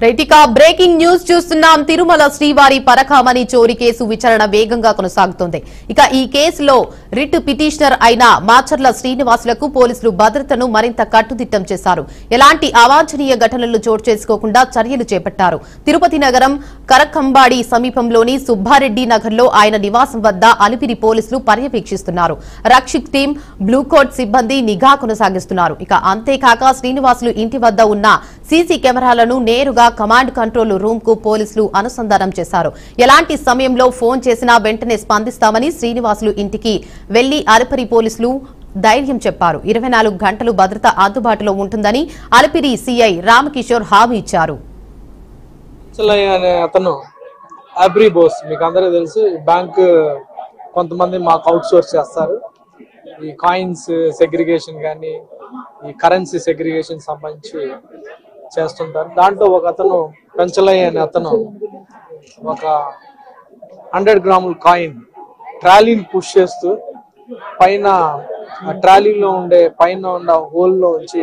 రైటికా breaking news చూస్తున్నాం. తిరుమల శ్రీవారి పరకామణి చోరీ కేసు విచారణ వేగంగా కొనసాగుతోంది. ఇక ఈ కేసులో రిట్ పిటిషనర్ అయిన మాచర్ల శ్రీనివాసులకు పోలీసులు భద్రతను మరింత కట్టుదిట్టం చేశారు. ఎలాంటి అవాంఛనీయ ఘటనలు చోటు చేసుకోకుండా చర్యలు చేపట్టారు. తిరుపతి నగరం కరకంబాడి సమీపంలోని సుబ్బారెడ్డి నగర్లో ఆయన నివాసం వద్ద అలిపిరి పోలీసులు పర్యవేక్షిస్తున్నారు. రక్షిక్ టీం, బ్లూకోట్ సిబ్బంది నిఘా కొనసాగిస్తున్నారు. ఇక అంతేకాక శ్రీనివాసులు ఇంటి వద్ద ఉన్న సీసీ కెమెరాలను నేరుగా కమాండ్ కంట్రోల్ రూమ్ కు పోలీసులు అనుసంధానం చేశారు. ఎలాంటి సమయంలో ఫోన్ చేసినా వెంటనే స్పందిస్తామని శ్రీనివాసులు ఇంటికి వెళ్లి అలిపిరి పోలీసులు ధైర్యం చెప్పారు. 24 గంటలు భద్రత అందుబాటులో ఉంటుందని అలిపిరి సీఐ రామకిషోర్ హామీ ఇచ్చారు. అతను అబ్రీ బోస్ మీకు అందరికీ తెలుసు. బ్యాంక్ కొంతమంది మాకు అవుట్ సోర్స్ చేస్తారు. ఈ కాయిన్స్ సెగ్రిగేషన్ కానీ ఈ కరెన్సీ సెగ్రిగేషన్ సంబంధించి చేస్తుంటారు. దాంట్లో ఒక అతను పెంచలయ్య అనే అతను ఒక 100 గ్రాముల కాయిన్ ట్రాలీని పుష్ చేస్తూ పైన ట్రాలీలో ఉండే పైన ఉన్న హోల్లో ఉంచి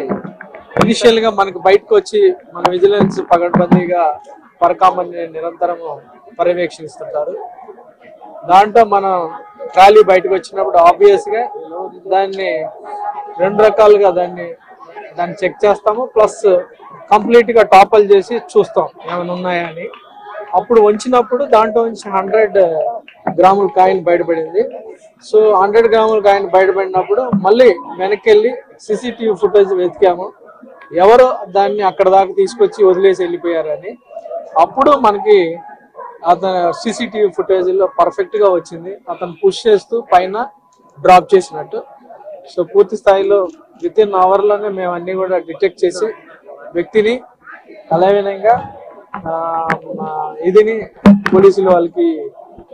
ఇనిషియల్ గా మనకి బయటకు వచ్చి మన విజిలెన్స్ పగడ్బందీగా పరకామని నిరంతరము పర్యవేక్షిస్తుంటారు. దాంట్లో మనం ట్రాలీ బయటకు వచ్చినప్పుడు ఆబ్వియస్ గా దాన్ని 2 రకాలుగా దాన్ని చెక్ చేస్తాము. ప్లస్ కంప్లీట్ గా టాపల్ చేసి చూస్తాం ఏమైనా ఉన్నాయా అని. అప్పుడు వంచినప్పుడు దాంట్లో నుంచి 100 గ్రాముల కాయిన్ బయటపడింది. సో 100 గ్రాముల కాయిన్ బయటపడినప్పుడు మళ్ళీ వెనక్కి వెళ్ళి సీసీటీవీ ఫుటేజ్ వెతికాము, ఎవరు దాన్ని అక్కడ దాకా తీసుకొచ్చి వదిలేసి వెళ్ళిపోయారని. అప్పుడు మనకి అతను సీసీటీవీ ఫుటేజ్ లో పర్ఫెక్ట్ గా వచ్చింది. అతను పుష్ చేస్తూ పైన డ్రాప్ చేసినట్టు. సో పూర్తి స్థాయిలో విత్ ఇన్ అవర్ లోనే మేము అన్ని కూడా డిటెక్ట్ చేసి వ్యక్తిని అలావినంగా ఇదిని పోలీసులు వాళ్ళకి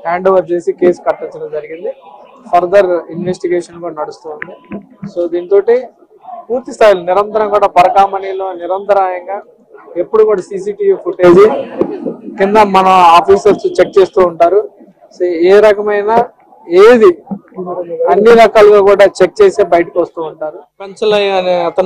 హ్యాండ్ ఓవర్ చేసి కేసు కట్టించడం జరిగింది. ఫర్దర్ ఇన్వెస్టిగేషన్ కూడా నడుస్తుంది. సో దీంతో పూర్తి స్థాయిలో నిరంతరం కూడా పరకామణిలో నిరంతరాయంగా ఎప్పుడు కూడా సీసీటీవీ ఫుటేజ్ కింద మన ఆఫీసర్స్ చెక్ చేస్తూ ఉంటారు. సో ఏ రకమైన ఏది అన్ని రకాలుగా కూడా చెక్ చేసి బయటకు వస్తూ ఉంటారు. పెంచలయ్య అనే అతను